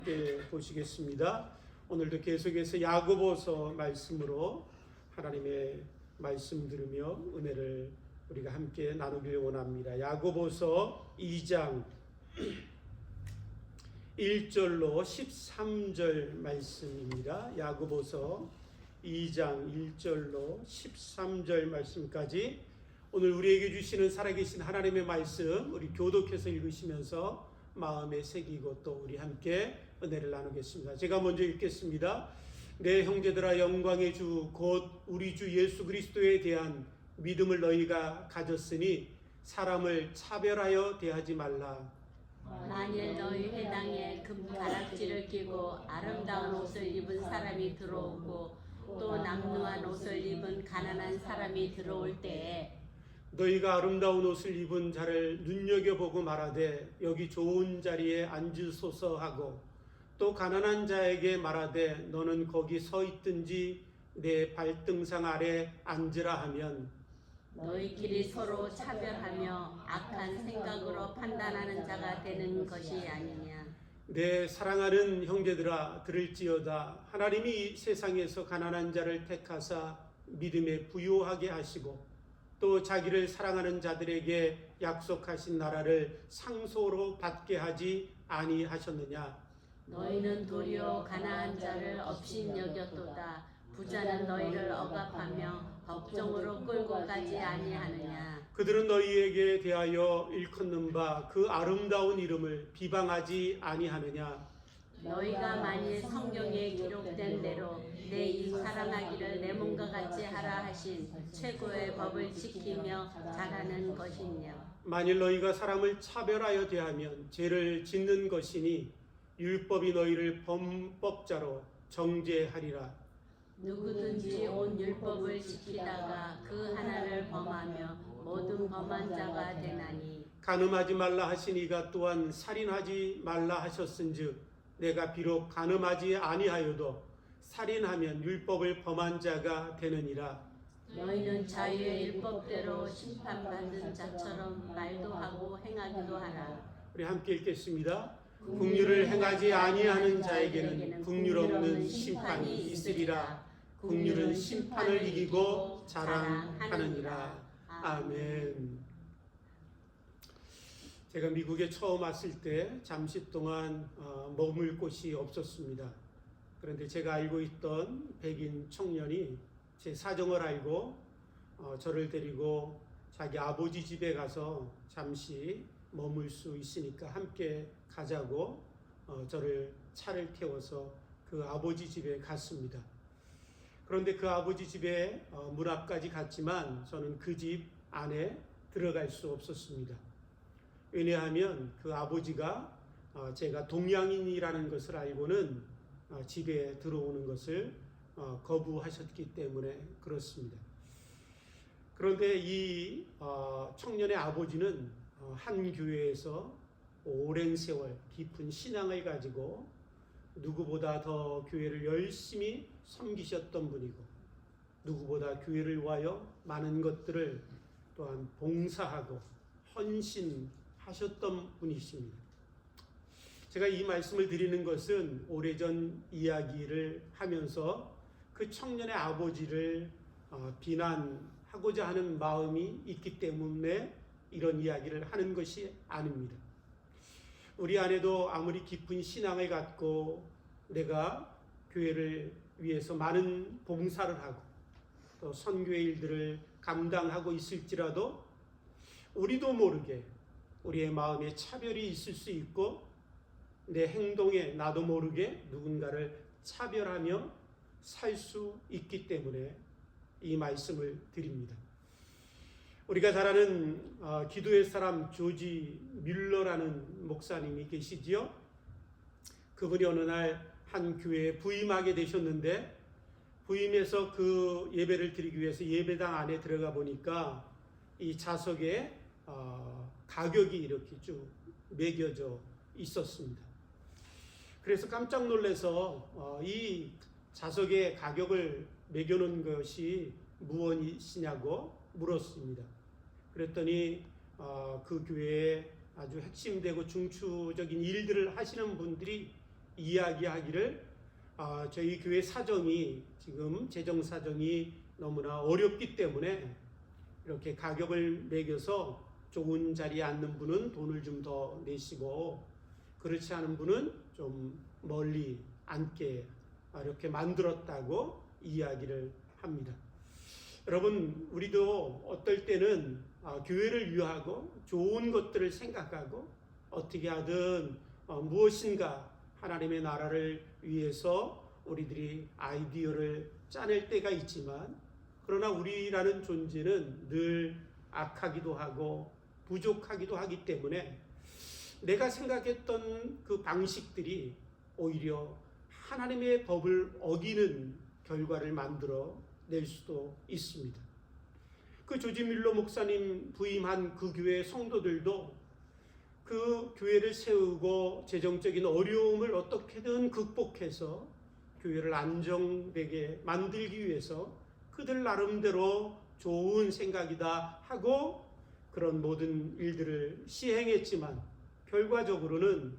함께 보시겠습니다. 오늘도 계속해서 야고보서 말씀으로 하나님의 말씀 들으며 은혜를 우리가 함께 나누길 원합니다. 야고보서 2장 1절로 13절 말씀입니다. 야고보서 2장 1절로 13절 말씀까지 오늘 우리에게 주시는 살아계신 하나님의 말씀 우리 교독해서 읽으시면서 마음에 새기고 또 우리 함께 은혜를 나누겠습니다. 제가 먼저 읽겠습니다. 내 형제들아, 영광의 주 곧 우리 주 예수 그리스도에 대한 믿음을 너희가 가졌으니 사람을 차별하여 대하지 말라. 만일 너희 회당에 금가락지를 끼고 아름다운 옷을 입은 사람이 들어오고 또 남루한 옷을 입은 가난한 사람이 들어올 때에 너희가 아름다운 옷을 입은 자를 눈여겨보고 말하되 여기 좋은 자리에 앉으소서 하고 또 가난한 자에게 말하되 너는 거기 서 있든지 내 발등상 아래 앉으라 하면 너희끼리 서로 차별하며 악한 생각으로 판단하는 자가 되는 것이 아니냐. 내 사랑하는 형제들아, 들을지어다. 하나님이 이 세상에서 가난한 자를 택하사 믿음에 부요하게 하시고 또 자기를 사랑하는 자들에게 약속하신 나라를 상소로 받게 하지 아니하셨느냐. 너희는 도리어 가난한 자를 업신여겼도다. 부자는 너희를 억압하며 법정으로 끌고 가지 아니하느냐. 그들은 너희에게 대하여 일컫는 바 그 아름다운 이름을 비방하지 아니하느냐. 너희가 만일 성경에 기록된 대로 내 이 사랑하기를 내 몸과 같이 하라 하신 최고의 법을 지키며 잘하는 것이냐. 만일 너희가 사람을 차별하여 대하면 죄를 짓는 것이니 율법이 너희를 범법자로 정죄하리라. 누구든지 온 율법을 지키다가 그 하나를 범하며 모든 범한 자가 되나니. 간음하지 말라 하신 이가 또한 살인하지 말라 하셨은즉 내가 비록 간음하지 아니하여도 살인하면 율법을 범한 자가 되느니라. 너희는 자유의 율법대로 심판받은 자처럼 말도 하고 행하기도 하라. 우리 함께 읽겠습니다. 긍휼을 행하지 아니하는 자에게는 긍휼 없는 심판이 있으리라. 긍휼은 심판을 이기고 자랑하느니라. 아멘. 제가 미국에 처음 왔을 때 잠시 동안 머물 곳이 없었습니다. 그런데 제가 알고 있던 백인 청년이 제 사정을 알고 저를 데리고 자기 아버지 집에 가서 잠시 머물 수 있으니까 함께 가자고 저를 차를 태워서 그 아버지 집에 갔습니다. 그런데 그 아버지 집에 문 앞까지 갔지만 저는 그 집 안에 들어갈 수 없었습니다. 왜냐하면 그 아버지가 제가 동양인이라는 것을 알고는 집에 들어오는 것을 거부하셨기 때문에 그렇습니다. 그런데 이 청년의 아버지는 한 교회에서 오랜 세월 깊은 신앙을 가지고 누구보다 더 교회를 열심히 섬기셨던 분이고 누구보다 교회를 위하여 많은 것들을 또한 봉사하고 헌신하셨던 분이십니다. 제가 이 말씀을 드리는 것은 오래전 이야기를 하면서 그 청년의 아버지를 비난하고자 하는 마음이 있기 때문에 이런 이야기를 하는 것이 아닙니다. 우리 안에도 아무리 깊은 신앙을 갖고 내가 교회를 위해서 많은 봉사를 하고 또 선교의 일들을 감당하고 있을지라도 우리도 모르게 우리의 마음에 차별이 있을 수 있고 내 행동에 나도 모르게 누군가를 차별하며 살 수 있기 때문에 이 말씀을 드립니다. 우리가 잘 아는 기도의 사람 조지 뮬러라는 목사님이 계시지요. 그분이 어느 날 한 교회에 부임하게 되셨는데 부임해서 그 예배를 드리기 위해서 예배당 안에 들어가 보니까 이 좌석에 가격이 이렇게 쭉 매겨져 있었습니다. 그래서 깜짝 놀라서 이 좌석에 가격을 매겨놓은 것이 무엇이냐고 물었습니다. 그랬더니 그 교회에 아주 핵심되고 중추적인 일들을 하시는 분들이 이야기하기를 저희 교회 사정이 지금 재정 사정이 너무나 어렵기 때문에 이렇게 가격을 매겨서 좋은 자리에 앉는 분은 돈을 좀 더 내시고 그렇지 않은 분은 좀 멀리 앉게 이렇게 만들었다고 이야기를 합니다. 여러분, 우리도 어떨 때는 교회를 위하고 좋은 것들을 생각하고 어떻게 하든 무엇인가 하나님의 나라를 위해서 우리들이 아이디어를 짜낼 때가 있지만, 그러나 우리라는 존재는 늘 악하기도 하고 부족하기도 하기 때문에 내가 생각했던 그 방식들이 오히려 하나님의 법을 어기는 결과를 만들어 낼 수도 있습니다. 그 조지 밀러 목사님 부임한 그 교회 성도들도 그 교회를 세우고 재정적인 어려움을 어떻게든 극복해서 교회를 안정되게 만들기 위해서 그들 나름대로 좋은 생각이다 하고 그런 모든 일들을 시행했지만 결과적으로는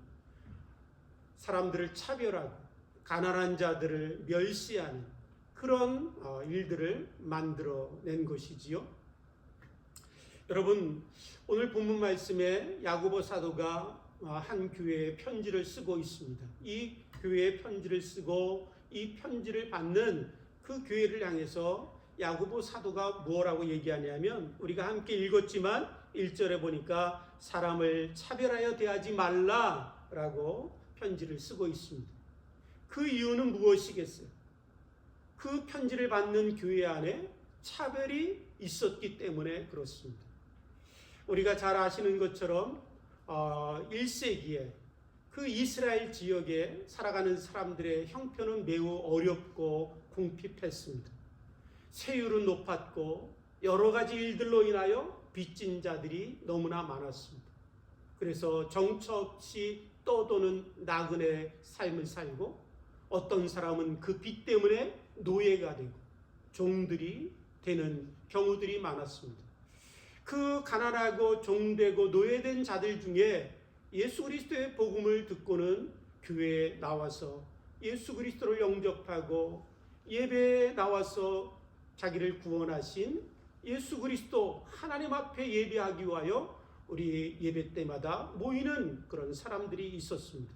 사람들을 차별하고 가난한 자들을 멸시하는 그런 일들을 만들어낸 것이지요. 여러분, 오늘 본문 말씀에 야고보 사도가 한 교회에 편지를 쓰고 있습니다. 이 교회에 편지를 쓰고 이 편지를 받는 그 교회를 향해서 야고보 사도가 뭐라고 얘기하냐면, 우리가 함께 읽었지만 1절에 보니까 사람을 차별하여 대하지 말라라고 편지를 쓰고 있습니다. 그 이유는 무엇이겠어요? 그 편지를 받는 교회 안에 차별이 있었기 때문에 그렇습니다. 우리가 잘 아시는 것처럼 1세기에 그 이스라엘 지역에 살아가는 사람들의 형편은 매우 어렵고 궁핍했습니다. 세율은 높았고 여러 가지 일들로 인하여 빚진 자들이 너무나 많았습니다. 그래서 정처 없이 떠도는 나그네 삶을 살고 어떤 사람은 그 빚 때문에 노예가 되고 종들이 되는 경우들이 많았습니다. 그 가난하고 종되고 노예된 자들 중에 예수 그리스도의 복음을 듣고는 교회에 나와서 예수 그리스도를 영접하고 예배에 나와서 자기를 구원하신 예수 그리스도 하나님 앞에 예배하기 위하여 우리 예배 때마다 모이는 그런 사람들이 있었습니다.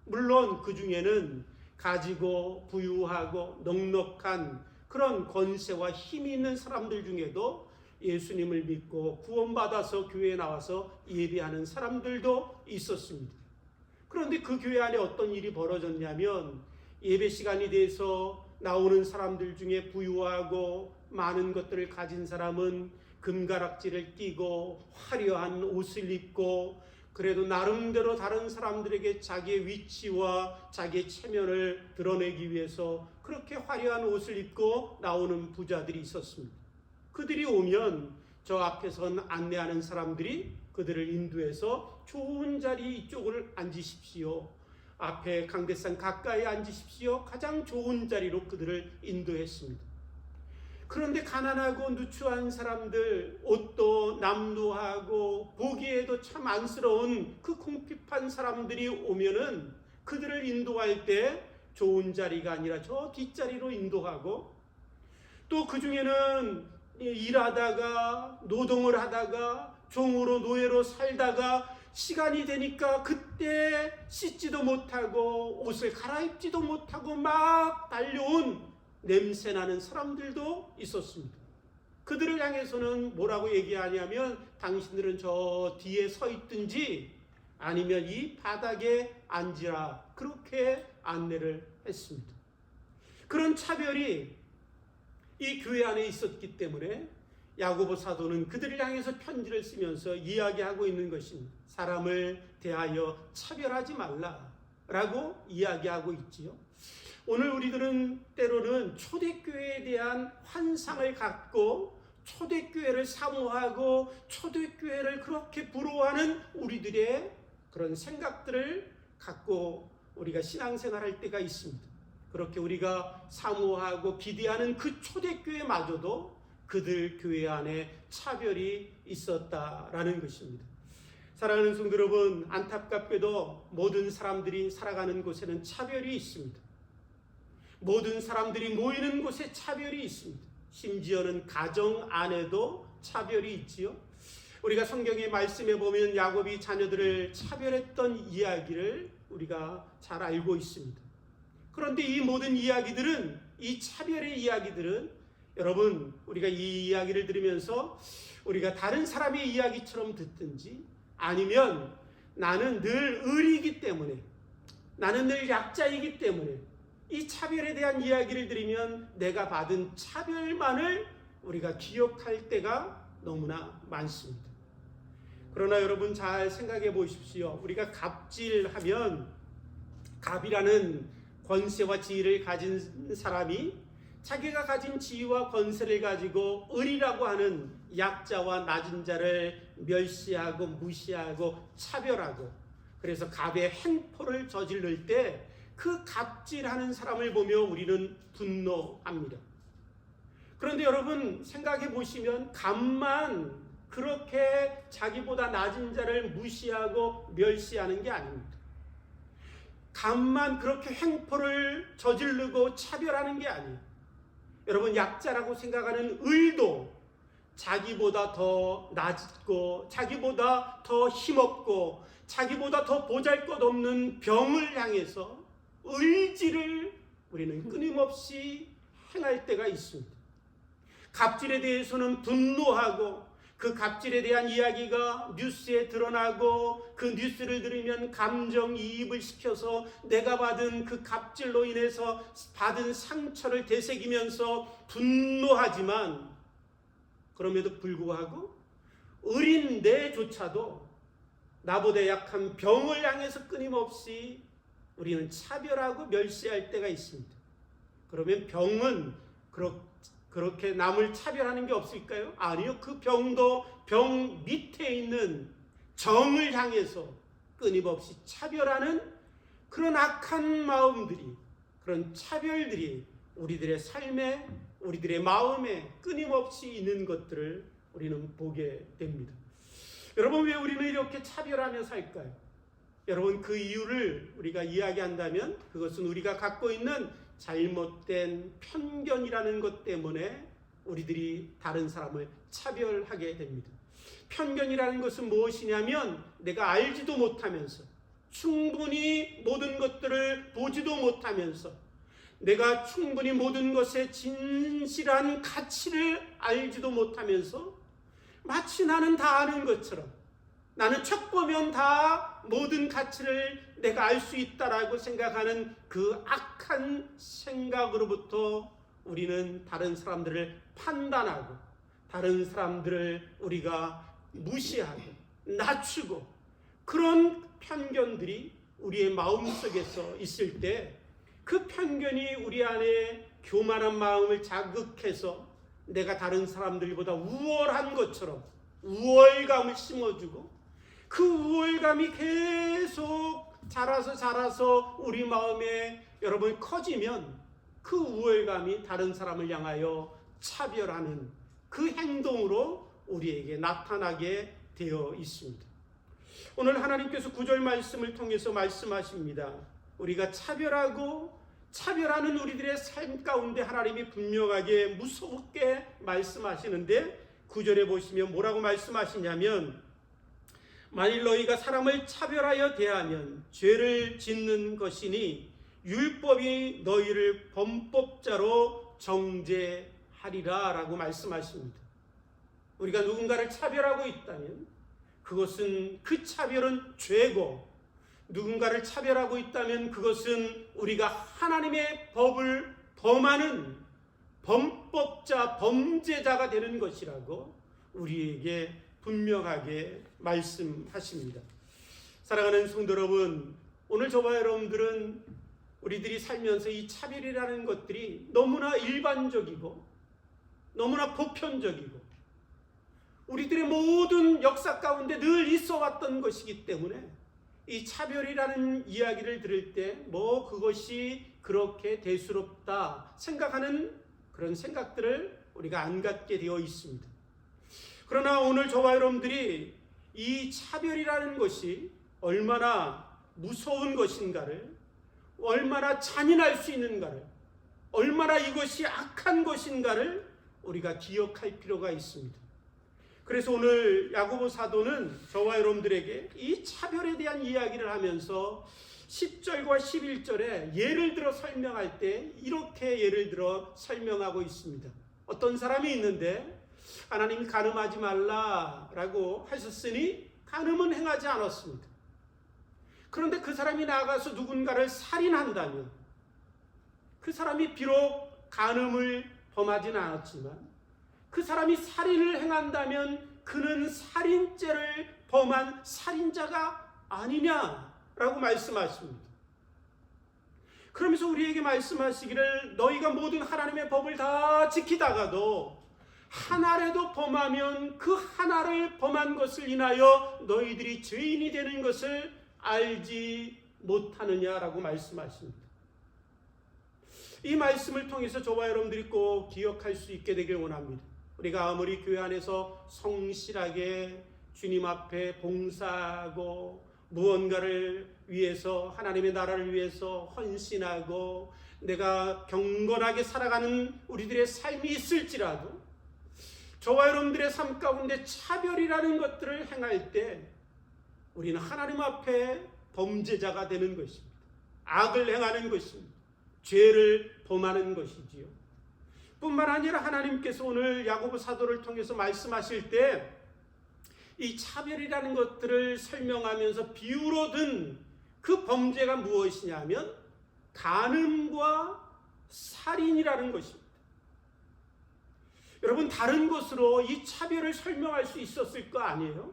물론 그 중에는 가지고 부유하고 넉넉한 그런 권세와 힘이 있는 사람들 중에도 예수님을 믿고 구원받아서 교회에 나와서 예배하는 사람들도 있었습니다. 그런데 그 교회 안에 어떤 일이 벌어졌냐면, 예배 시간이 돼서 나오는 사람들 중에 부유하고 많은 것들을 가진 사람은 금가락지를 끼고 화려한 옷을 입고 그래도 나름대로 다른 사람들에게 자기의 위치와 자기의 체면을 드러내기 위해서 그렇게 화려한 옷을 입고 나오는 부자들이 있었습니다. 그들이 오면 저 앞에선 안내하는 사람들이 그들을 인도해서 좋은 자리 이쪽을 앉으십시오, 앞에 강대상 가까이 앉으십시오, 가장 좋은 자리로 그들을 인도했습니다. 그런데 가난하고 누추한 사람들, 옷도 남루하고 보기에도 참 안쓰러운 그 궁핍한 사람들이 오면은 그들을 인도할 때 좋은 자리가 아니라 저 뒷자리로 인도하고, 또 그 중에는 일하다가 노동을 하다가 종으로 노예로 살다가 시간이 되니까 그때 씻지도 못하고 옷을 갈아입지도 못하고 막 달려온 냄새나는 사람들도 있었습니다. 그들을 향해서는 뭐라고 얘기하냐면, 당신들은 저 뒤에 서 있든지 아니면 이 바닥에 앉으라, 그렇게 안내를 했습니다. 그런 차별이 이 교회 안에 있었기 때문에 야고보 사도는 그들을 향해서 편지를 쓰면서 이야기하고 있는 것입니다. 사람을 대하여 차별하지 말라라고 이야기하고 있지요. 오늘 우리들은 때로는 초대교회에 대한 환상을 갖고 초대교회를 사모하고 초대교회를 그렇게 부러워하는 우리들의 그런 생각들을 갖고 우리가 신앙생활할 때가 있습니다. 그렇게 우리가 사모하고 기대하는 그 초대교회마저도 그들 교회 안에 차별이 있었다라는 것입니다. 사랑하는 성도 여러분, 안타깝게도 모든 사람들이 살아가는 곳에는 차별이 있습니다. 모든 사람들이 모이는 곳에 차별이 있습니다. 심지어는 가정 안에도 차별이 있지요. 우리가 성경의 말씀에 보면 야곱이 자녀들을 차별했던 이야기를 우리가 잘 알고 있습니다. 그런데 이 모든 이야기들은, 이 차별의 이야기들은 여러분, 우리가 이 이야기를 들으면서 우리가 다른 사람의 이야기처럼 듣든지, 아니면 나는 늘 의리이기 때문에, 나는 늘 약자이기 때문에 이 차별에 대한 이야기를 들으면 내가 받은 차별만을 우리가 기억할 때가 너무나 많습니다. 그러나 여러분 잘 생각해 보십시오. 우리가 갑질하면, 갑이라는 권세와 지위를 가진 사람이 자기가 가진 지위와 권세를 가지고 을이라고 하는 약자와 낮은 자를 멸시하고 무시하고 차별하고, 그래서 갑의 횡포를 저지를 때 그 갑질하는 사람을 보며 우리는 분노합니다. 그런데 여러분 생각해 보시면 갑만 그렇게 자기보다 낮은 자를 무시하고 멸시하는 게 아닙니다. 갑만 그렇게 횡포를 저지르고 차별하는 게 아니에요. 여러분, 약자라고 생각하는 을도 자기보다 더 낮고 자기보다 더 힘없고 자기보다 더 보잘것없는 병을 향해서 의지를 우리는 끊임없이 행할 때가 있습니다. 갑질에 대해서는 분노하고, 그 갑질에 대한 이야기가 뉴스에 드러나고 그 뉴스를 들으면 감정이입을 시켜서 내가 받은 그 갑질로 인해서 받은 상처를 되새기면서 분노하지만, 그럼에도 불구하고 을인 내조차도 나보다 약한 병을 향해서 끊임없이 우리는 차별하고 멸시할 때가 있습니다. 그러면 병은 그렇게 남을 차별하는 게 없을까요? 아니요. 그 병도 병 밑에 있는 정을 향해서 끊임없이 차별하는 그런 악한 마음들이, 그런 차별들이 우리들의 삶에, 우리들의 마음에 끊임없이 있는 것들을 우리는 보게 됩니다. 여러분, 왜 우리는 이렇게 차별하며 살까요? 여러분, 그 이유를 우리가 이야기한다면 그것은 우리가 갖고 있는 잘못된 편견이라는 것 때문에 우리들이 다른 사람을 차별하게 됩니다. 편견이라는 것은 무엇이냐면, 내가 알지도 못하면서, 충분히 모든 것들을 보지도 못하면서, 내가 충분히 모든 것의 진실한 가치를 알지도 못하면서 마치 나는 다 아는 것처럼, 나는 척 보면 다 모든 가치를 내가 알 수 있다라고 생각하는 그 악한 생각으로부터 우리는 다른 사람들을 판단하고, 다른 사람들을 우리가 무시하고 낮추고, 그런 편견들이 우리의 마음속에서 있을 때 그 편견이 우리 안에 교만한 마음을 자극해서 내가 다른 사람들보다 우월한 것처럼 우월감을 심어주고, 그 우월감이 계속 자라서 우리 마음에 여러분 커지면 그 우월감이 다른 사람을 향하여 차별하는 그 행동으로 우리에게 나타나게 되어 있습니다. 오늘 하나님께서 구절 말씀을 통해서 말씀하십니다. 우리가 차별하는 우리들의 삶 가운데 하나님이 분명하게 무섭게 말씀하시는데, 9절에 보시면 뭐라고 말씀하시냐면, 만일 너희가 사람을 차별하여 대하면 죄를 짓는 것이니 율법이 너희를 범법자로 정죄하리라 라고 말씀하십니다. 우리가 누군가를 차별하고 있다면 그것은, 그 차별은 죄고, 누군가를 차별하고 있다면 그것은 우리가 하나님의 법을 범하는 범법자, 범죄자가 되는 것이라고 우리에게 분명하게 말씀하십니다. 사랑하는 성도 여러분, 오늘 저와 여러분들은 우리들이 살면서 이 차별이라는 것들이 너무나 일반적이고 너무나 보편적이고 우리들의 모든 역사 가운데 늘 있어 왔던 것이기 때문에 이 차별이라는 이야기를 들을 때 뭐 그것이 그렇게 대수롭다 생각하는 그런 생각들을 우리가 안 갖게 되어 있습니다. 그러나 오늘 저와 여러분들이 이 차별이라는 것이 얼마나 무서운 것인가를, 얼마나 잔인할 수 있는가를, 얼마나 이것이 악한 것인가를 우리가 기억할 필요가 있습니다. 그래서 오늘 야고보 사도는 저와 여러분들에게 이 차별에 대한 이야기를 하면서 10절과 11절에 예를 들어 설명할 때 이렇게 예를 들어 설명하고 있습니다. 어떤 사람이 있는데 하나님이 간음하지 말라라고 하셨으니 간음은 행하지 않았습니다. 그런데 그 사람이 나가서 누군가를 살인한다면 그 사람이 비록 간음을 범하지는 않았지만 그 사람이 살인을 행한다면 그는 살인죄를 범한 살인자가 아니냐라고 말씀하십니다. 그러면서 우리에게 말씀하시기를 너희가 모든 하나님의 법을 다 지키다가도 하나라도 범하면 그 하나를 범한 것을 인하여 너희들이 죄인이 되는 것을 알지 못하느냐라고 말씀하십니다. 이 말씀을 통해서 저와 여러분들이 꼭 기억할 수 있게 되길 원합니다. 우리가 아무리 교회 안에서 성실하게 주님 앞에 봉사하고 무언가를 위해서 하나님의 나라를 위해서 헌신하고 내가 경건하게 살아가는 우리들의 삶이 있을지라도 저와 여러분들의 삶 가운데 차별이라는 것들을 행할 때 우리는 하나님 앞에 범죄자가 되는 것입니다. 악을 행하는 것입니다. 죄를 범하는 것이지요. 뿐만 아니라 하나님께서 오늘 야고보 사도를 통해서 말씀하실 때 이 차별이라는 것들을 설명하면서 비유로 든 그 범죄가 무엇이냐면 간음과 살인이라는 것입니다. 여러분, 다른 것으로 이 차별을 설명할 수 있었을 거 아니에요?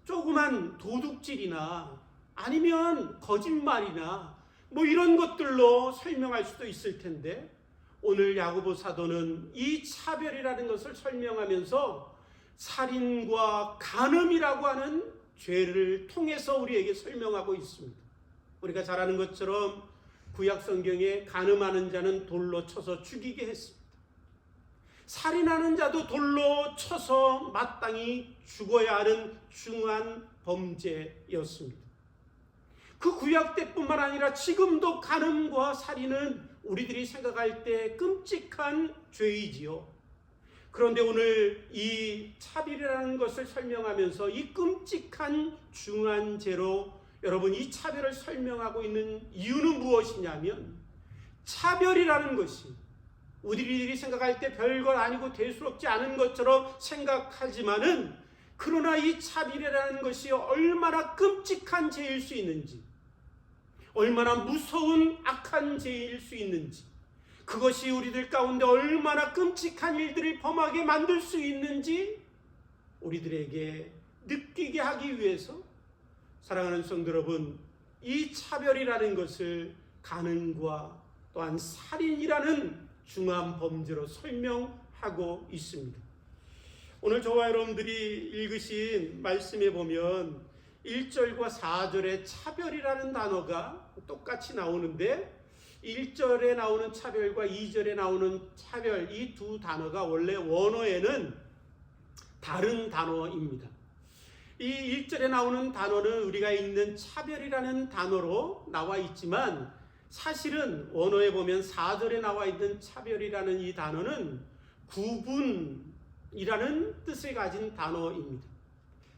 조그만 도둑질이나 아니면 거짓말이나 뭐 이런 것들로 설명할 수도 있을 텐데 오늘 야고보 사도는 이 차별이라는 것을 설명하면서 살인과 간음이라고 하는 죄를 통해서 우리에게 설명하고 있습니다. 우리가 잘 아는 것처럼 구약 성경에 간음하는 자는 돌로 쳐서 죽이게 했습니다. 살인하는 자도 돌로 쳐서 마땅히 죽어야 하는 중한 범죄였습니다. 그 구약 때뿐만 아니라 지금도 간음과 살인은 우리들이 생각할 때 끔찍한 죄이지요. 그런데 오늘 이 차별이라는 것을 설명하면서 이 끔찍한 중한 죄로 여러분 이 차별을 설명하고 있는 이유는 무엇이냐면 차별이라는 것이 우리들이 생각할 때 별것 아니고 대수롭지 않은 것처럼 생각하지만은 그러나 이 차별이라는 것이 얼마나 끔찍한 죄일 수 있는지 얼마나 무서운 악한 죄일 수 있는지 그것이 우리들 가운데 얼마나 끔찍한 일들을 범하게 만들 수 있는지 우리들에게 느끼게 하기 위해서 사랑하는 성도 여러분 이 차별이라는 것을 간음과 또한 살인이라는 중한 범죄로 설명하고 있습니다. 오늘 저와 여러분들이 읽으신 말씀에 보면 1절과 4절에 차별이라는 단어가 똑같이 나오는데 1절에 나오는 차별과 2절에 나오는 차별 이 두 단어가 원래 원어에는 다른 단어입니다. 이 1절에 나오는 단어는 우리가 읽는 차별이라는 단어로 나와 있지만 사실은 원어에 보면 4절에 나와 있는 차별이라는 이 단어는 구분이라는 뜻을 가진 단어입니다.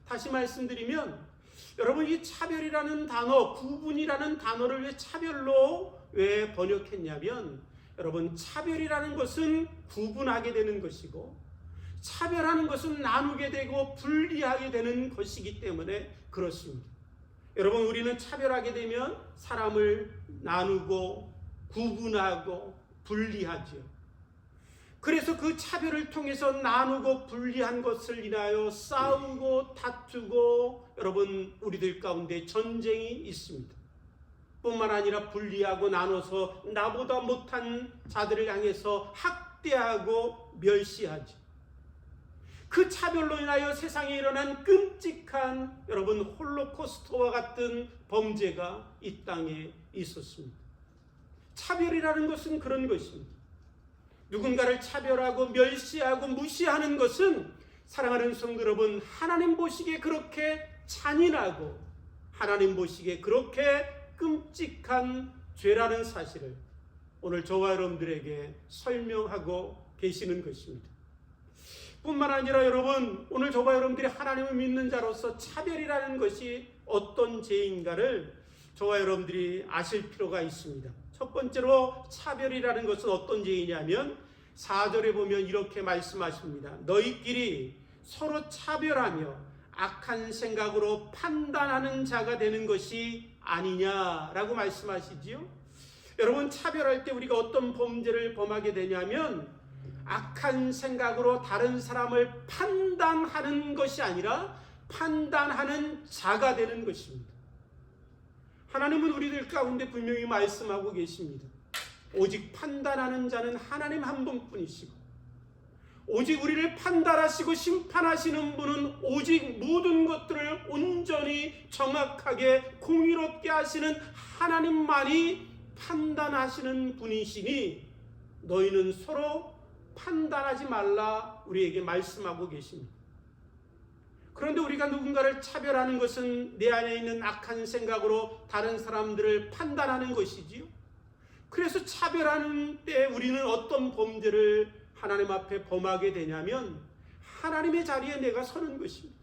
다시 말씀드리면 여러분 이 차별이라는 단어, 구분이라는 단어를 왜 차별로 왜 번역했냐면 여러분 차별이라는 것은 구분하게 되는 것이고 차별하는 것은 나누게 되고 분리하게 되는 것이기 때문에 그렇습니다. 여러분 우리는 차별하게 되면 사람을 나누고 구분하고 분리하죠. 그래서 그 차별을 통해서 나누고 분리한 것을 인하여 싸우고 다투고 여러분 우리들 가운데 전쟁이 있습니다. 뿐만 아니라 분리하고 나눠서 나보다 못한 자들을 향해서 학대하고 멸시하죠. 그 차별로 인하여 세상에 일어난 끔찍한 여러분 홀로코스트와 같은 범죄가 이 땅에 있었습니다. 차별이라는 것은 그런 것입니다. 누군가를 차별하고 멸시하고 무시하는 것은 사랑하는 성도 여러분, 하나님 보시기에 그렇게 잔인하고 하나님 보시기에 그렇게 끔찍한 죄라는 사실을 오늘 저와 여러분들에게 설명하고 계시는 것입니다. 뿐만 아니라 여러분, 오늘 저와 여러분들이 하나님을 믿는 자로서 차별이라는 것이 어떤 죄인가를 저와 여러분들이 아실 필요가 있습니다. 첫 번째로 차별이라는 것은 어떤 죄이냐면 4절에 보면 이렇게 말씀하십니다. 너희끼리 서로 차별하며 악한 생각으로 판단하는 자가 되는 것이 아니냐라고 말씀하시지요. 여러분, 차별할 때 우리가 어떤 범죄를 범하게 되냐면 악한 생각으로 다른 사람을 판단하는 것이 아니라 판단하는 자가 되는 것입니다. 하나님은 우리들 가운데 분명히 말씀하고 계십니다. 오직 판단하는 자는 하나님 한 분뿐이시고 오직 우리를 판단하시고 심판하시는 분은 오직 모든 것들을 온전히 정확하게 공의롭게 하시는 하나님만이 판단하시는 분이시니 너희는 서로 판단하지 말라 우리에게 말씀하고 계십니다. 그런데 우리가 누군가를 차별하는 것은 내 안에 있는 악한 생각으로 다른 사람들을 판단하는 것이지요. 그래서 차별하는 때 우리는 어떤 범죄를 하나님 앞에 범하게 되냐면 하나님의 자리에 내가 서는 것입니다.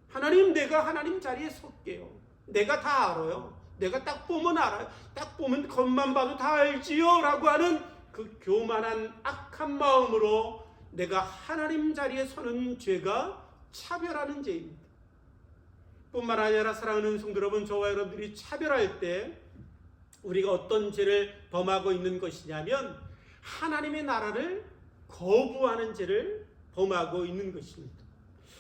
하나님, 내가 하나님 자리에 설게요. 내가 다 알아요. 내가 딱 보면 알아요. 딱 보면 겉만 봐도 다 알지요 라고 하는 그 교만한 악한 마음으로 내가 하나님 자리에 서는 죄가 차별하는 죄입니다. 뿐만 아니라 사랑하는 성도 여러분, 저와 여러분들이 차별할 때 우리가 어떤 죄를 범하고 있는 것이냐면 하나님의 나라를 거부하는 죄를 범하고 있는 것입니다.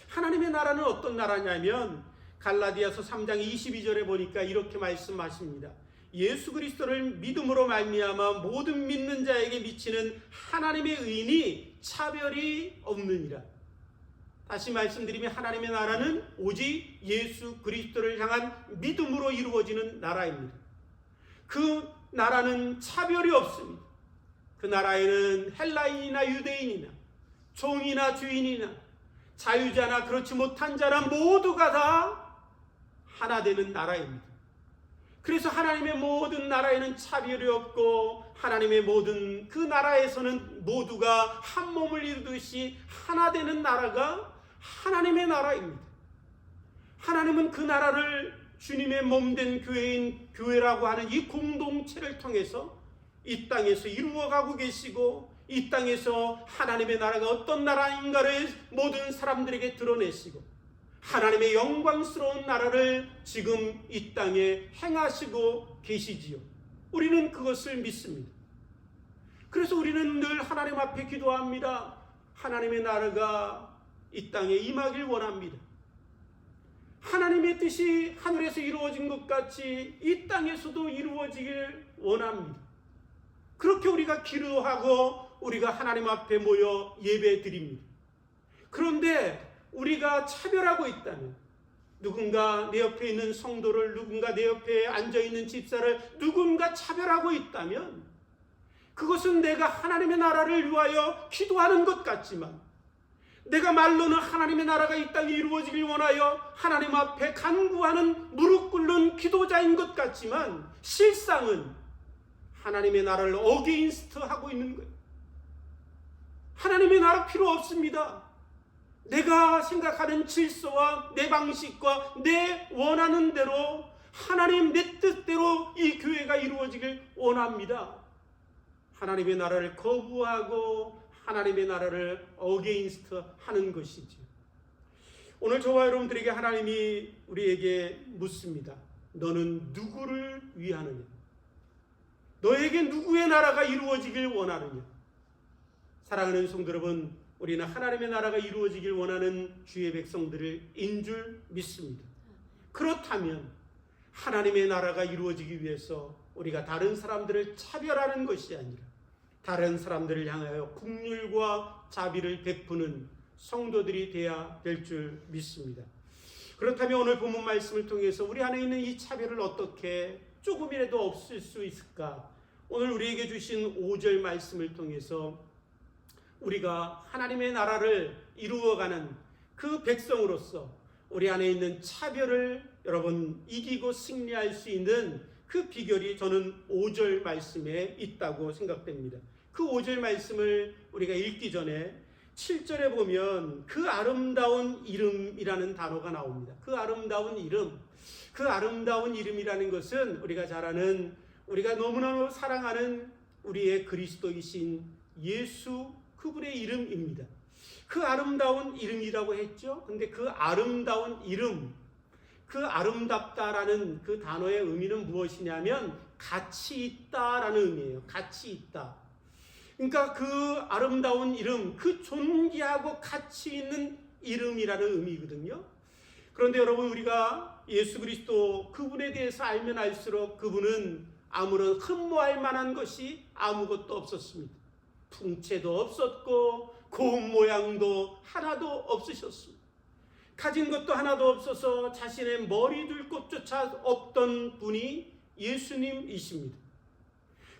하나님의 나라는 어떤 나라냐면 갈라디아서 3장 22절에 보니까 이렇게 말씀하십니다. 예수 그리스도를 믿음으로 말미암아 모든 믿는 자에게 미치는 하나님의 의인이 차별이 없느니라. 다시 말씀드리면 하나님의 나라는 오직 예수 그리스도를 향한 믿음으로 이루어지는 나라입니다. 그 나라는 차별이 없습니다. 그 나라에는 헬라인이나 유대인이나 종이나 주인이나 자유자나 그렇지 못한 자나 모두가 다 하나 되는 나라입니다. 그래서 하나님의 모든 나라에는 차별이 없고 하나님의 모든 그 나라에서는 모두가 한 몸을 이루듯이 하나 되는 나라가 하나님의 나라입니다. 하나님은 그 나라를 주님의 몸된 교회인 교회라고 하는 이 공동체를 통해서 이 땅에서 이루어가고 계시고 이 땅에서 하나님의 나라가 어떤 나라인가를 모든 사람들에게 드러내시고 하나님의 영광스러운 나라를 지금 이 땅에 행하시고 계시지요. 우리는 그것을 믿습니다. 그래서 우리는 늘 하나님 앞에 기도합니다. 하나님의 나라가 이 땅에 임하길 원합니다. 하나님의 뜻이 하늘에서 이루어진 것 같이 이 땅에서도 이루어지길 원합니다. 그렇게 우리가 기도하고 우리가 하나님 앞에 모여 예배 드립니다. 그런데 우리가 차별하고 있다면 누군가 내 옆에 있는 성도를 누군가 내 옆에 앉아있는 집사를 누군가 차별하고 있다면 그것은 내가 하나님의 나라를 위하여 기도하는 것 같지만 내가 말로는 하나님의 나라가 이 땅에 이루어지길 원하여 하나님 앞에 간구하는 무릎 꿇는 기도자인 것 같지만 실상은 하나님의 나라를 어게인스트 하고 있는 거예요. 하나님의 나라 필요 없습니다. 내가 생각하는 질서와 내 방식과 내 원하는 대로 하나님 내 뜻대로 이 교회가 이루어지길 원합니다. 하나님의 나라를 거부하고 하나님의 나라를 어게인스트 하는 것이지. 오늘 저와 여러분들에게 하나님이 우리에게 묻습니다. 너는 누구를 위하느냐? 너에게 누구의 나라가 이루어지길 원하느냐? 사랑하는 성도 여러분, 우리는 하나님의 나라가 이루어지길 원하는 주의 백성들인 줄 믿습니다. 그렇다면 하나님의 나라가 이루어지기 위해서 우리가 다른 사람들을 차별하는 것이 아니라 다른 사람들을 향하여 긍휼과 자비를 베푸는 성도들이 되어야 될 줄 믿습니다. 그렇다면 오늘 본문 말씀을 통해서 우리 안에 있는 이 차별을 어떻게 조금이라도 없앨 수 있을까? 오늘 우리에게 주신 5절 말씀을 통해서 우리가 하나님의 나라를 이루어가는 그 백성으로서 우리 안에 있는 차별을 여러분 이기고 승리할 수 있는 그 비결이 저는 5절 말씀에 있다고 생각됩니다. 그 5절 말씀을 우리가 읽기 전에 7절에 보면 그 아름다운 이름이라는 단어가 나옵니다. 그 아름다운 이름, 그 아름다운 이름이라는 것은 우리가 잘 아는, 우리가 너무너무 사랑하는 우리의 그리스도이신 예수 그분의 이름입니다. 그 아름다운 이름이라고 했죠. 근데 그 아름다운 이름, 그 아름답다라는 그 단어의 의미는 무엇이냐면 가치 있다라는 의미예요. 가치 있다. 그러니까 그 아름다운 이름, 그 존귀하고 가치 있는 이름이라는 의미거든요. 그런데 여러분, 우리가 예수 그리스도 그분에 대해서 알면 알수록 그분은 아무런 흠모할 만한 것이 아무것도 없었습니다. 풍채도 없었고 고운 모양도 하나도 없으셨습니다. 가진 것도 하나도 없어서 자신의 머리 둘 곳조차 없던 분이 예수님이십니다.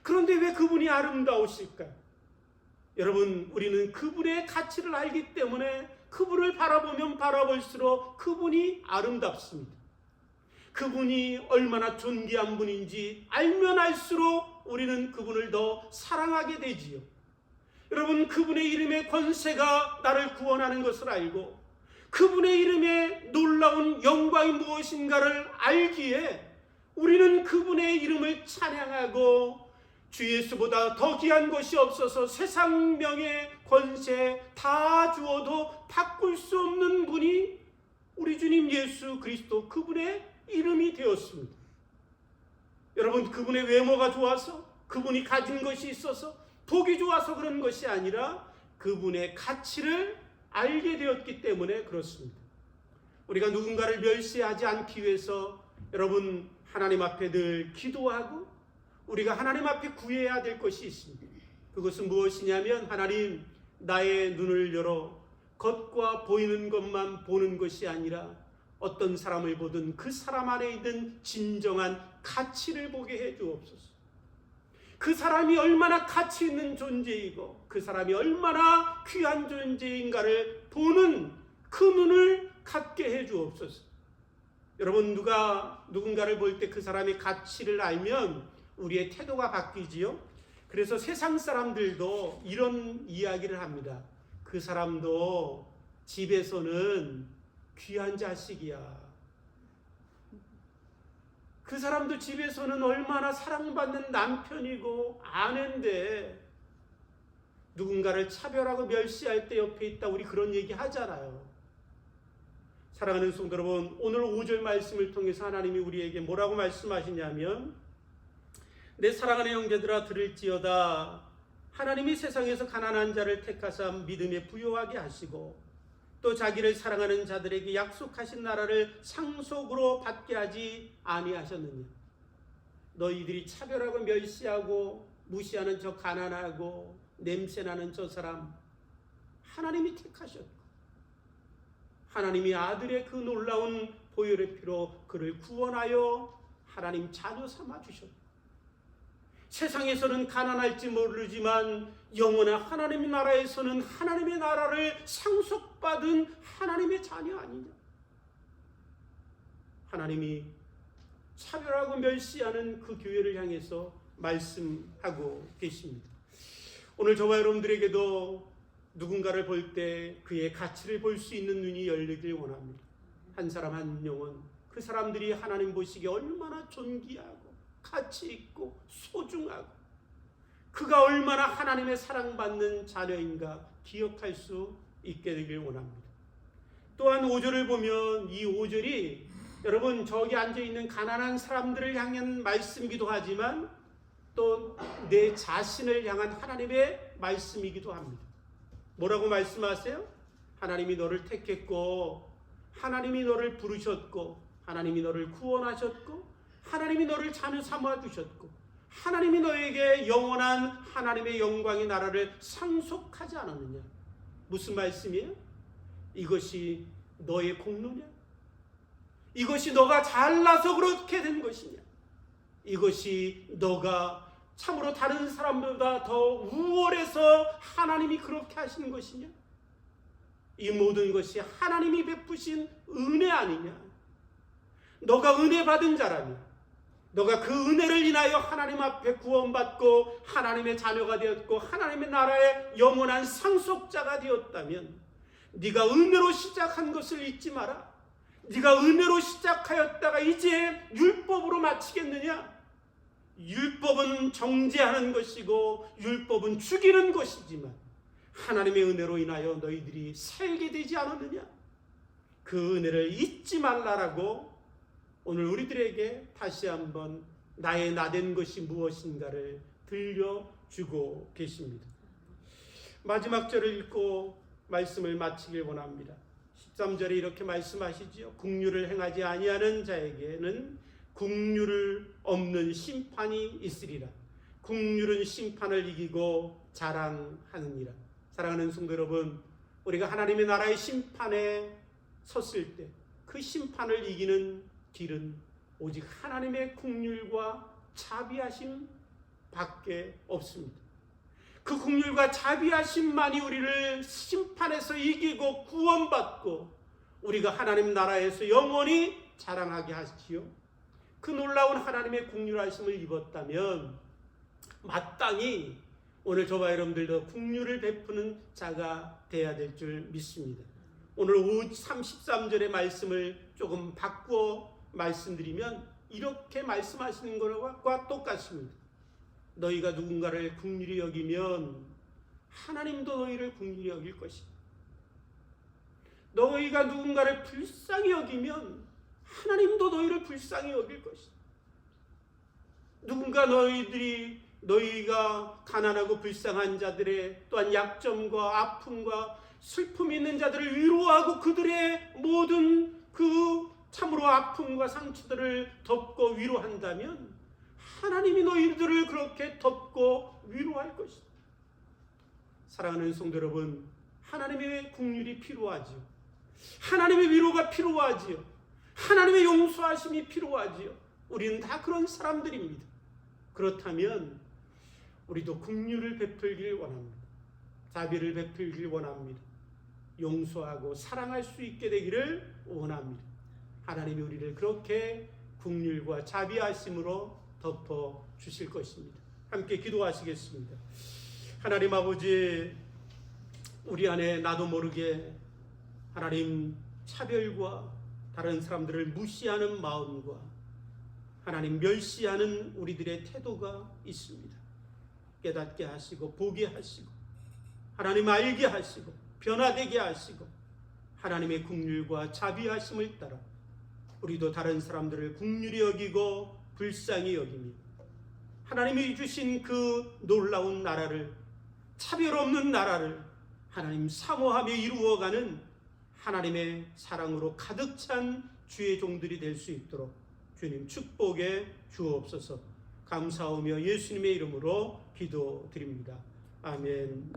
그런데 왜 그분이 아름다우실까요? 여러분, 우리는 그분의 가치를 알기 때문에 그분을 바라보면 바라볼수록 그분이 아름답습니다. 그분이 얼마나 존귀한 분인지 알면 알수록 우리는 그분을 더 사랑하게 되지요. 여러분, 그분의 이름의 권세가 나를 구원하는 것을 알고 그분의 이름의 놀라운 영광이 무엇인가를 알기에 우리는 그분의 이름을 찬양하고 주 예수보다 더 귀한 것이 없어서 세상 명예 권세 다 주어도 바꿀 수 없는 분이 우리 주님 예수 그리스도 그분의 이름이 되었습니다. 여러분, 그분의 외모가 좋아서, 그분이 가진 것이 있어서, 복이 좋아서 그런 것이 아니라 그분의 가치를 알게 되었기 때문에 그렇습니다. 우리가 누군가를 멸시하지 않기 위해서 여러분, 하나님 앞에 늘 기도하고 우리가 하나님 앞에 구해야 될 것이 있습니다. 그것은 무엇이냐면, 하나님, 나의 눈을 열어 겉과 보이는 것만 보는 것이 아니라 어떤 사람을 보든 그 사람 안에 있는 진정한 가치를 보게 해 주옵소서. 그 사람이 얼마나 가치 있는 존재이고 그 사람이 얼마나 귀한 존재인가를 보는 그 눈을 갖게 해 주옵소서. 여러분, 누군가를 볼 때 그 사람의 가치를 알면 우리의 태도가 바뀌지요. 그래서 세상 사람들도 이런 이야기를 합니다. 그 사람도 집에서는 귀한 자식이야. 그 사람도 집에서는 얼마나 사랑받는 남편이고 아내인데 누군가를 차별하고 멸시할 때 옆에 있다, 우리 그런 얘기 하잖아요. 사랑하는 성도 여러분, 오늘 5절 말씀을 통해서 하나님이 우리에게 뭐라고 말씀하시냐면, 내 사랑하는 형제들아 들을지어다. 하나님이 세상에서 가난한 자를 택하사 믿음에 부요하게 하시고 또 자기를 사랑하는 자들에게 약속하신 나라를 상속으로 받게 하지 아니하셨느냐. 너희들이 차별하고 멸시하고 무시하는 저 가난하고 냄새나는 저 사람, 하나님이 택하셨고 하나님이 아들의 그 놀라운 보혈의 피로 그를 구원하여 하나님 자녀 삼아 주셨고, 세상에서는 가난할지 모르지만 영원한 하나님의 나라에서는 하나님의 나라를 상속받은 하나님의 자녀 아니냐. 하나님이 차별하고 멸시하는 그 교회를 향해서 말씀하고 계십니다. 오늘 저와 여러분들에게도 누군가를 볼 때 그의 가치를 볼 수 있는 눈이 열리길 원합니다. 한 사람 한 영혼, 그 사람들이 하나님 보시기에 얼마나 존귀하고 가치 있고 소중하고 그가 얼마나 하나님의 사랑받는 자녀인가 기억할 수 있게 되길 원합니다. 또한 5절을 보면 이 5절이 여러분 저기 앉아있는 가난한 사람들을 향한 말씀이기도 하지만 또 내 자신을 향한 하나님의 말씀이기도 합니다. 뭐라고 말씀하세요? 하나님이 너를 택했고 하나님이 너를 부르셨고 하나님이 너를 구원하셨고 하나님이 너를 자녀 삼아 주셨고 하나님이 너에게 영원한 하나님의 영광의 나라를 상속하지 않았느냐. 무슨 말씀이에요? 이것이 너의 공로냐? 이것이 너가 잘나서 그렇게 된 것이냐? 이것이 너가 참으로 다른 사람보다 더 우월해서 하나님이 그렇게 하시는 것이냐? 이 모든 것이 하나님이 베푸신 은혜 아니냐? 너가 은혜 받은 자라면, 너가 그 은혜를 인하여 하나님 앞에 구원받고 하나님의 자녀가 되었고 하나님의 나라의 영원한 상속자가 되었다면, 네가 은혜로 시작한 것을 잊지 마라. 네가 은혜로 시작하였다가 이제 율법으로 마치겠느냐? 율법은 정죄하는 것이고 율법은 죽이는 것이지만 하나님의 은혜로 인하여 너희들이 살게 되지 않았느냐? 그 은혜를 잊지 말라라고 오늘 우리들에게 다시 한번 나의 나된 것이 무엇인가를 들려주고 계십니다. 마지막 절을 읽고 말씀을 마치길 원합니다. 13절에 이렇게 말씀하시지요. 국률을 행하지 아니하는 자에게는 국률을 없는 심판이 있으리라. 국률은 심판을 이기고 자랑하느니라. 사랑하는 성도 여러분, 우리가 하나님의 나라의 심판에 섰을 때 그 심판을 이기는 길은 오직 하나님의 국률과 자비하심 밖에 없습니다. 그 국률과 자비하심만이 우리를 심판에서 이기고 구원받고 우리가 하나님 나라에서 영원히 자랑하게 하시지요. 그 놀라운 하나님의 국률하심을 입었다면 마땅히 오늘 저와 여러분들도 국률을 베푸는 자가 되어야 될 줄 믿습니다. 오늘 33절의 말씀을 조금 바꾸어 말씀드리면 이렇게 말씀하시는 것과 똑같습니다. 너희가 누군가를 긍휼히 여기면 하나님도 너희를 긍휼히 여길 것이다. 너희가 누군가를 불쌍히 여기면 하나님도 너희를 불쌍히 여길 것이다. 누군가 너희가 가난하고 불쌍한 자들의 또한 약점과 아픔과 슬픔이 있는 자들을 위로하고 그들의 모든 그 참으로 아픔과 상처들을 덮고 위로한다면 하나님이 너희들을 그렇게 덮고 위로할 것이다. 사랑하는 성도 여러분, 하나님의 긍휼이 필요하지요. 하나님의 위로가 필요하지요. 하나님의 용서하심이 필요하지요. 우리는 다 그런 사람들입니다. 그렇다면 우리도 긍휼을 베풀길 원합니다. 자비를 베풀길 원합니다. 용서하고 사랑할 수 있게 되기를 원합니다. 하나님이 우리를 그렇게 긍휼과 자비하심으로 덮어 주실 것입니다. 함께 기도하시겠습니다. 하나님 아버지, 우리 안에 나도 모르게 하나님 차별과 다른 사람들을 무시하는 마음과 하나님 멸시하는 우리들의 태도가 있습니다. 깨닫게 하시고 보게 하시고 하나님 알게 하시고 변화되게 하시고 하나님의 긍휼과 자비하심을 따라 우리도 다른 사람들을 긍휼히 여기고 불쌍히 여기며 하나님이 주신 그 놀라운 나라를, 차별 없는 나라를 하나님 사모하며 이루어가는 하나님의 사랑으로 가득 찬 주의 종들이 될 수 있도록 주님 축복해 주옵소서. 감사하며 예수님의 이름으로 기도드립니다. 아멘.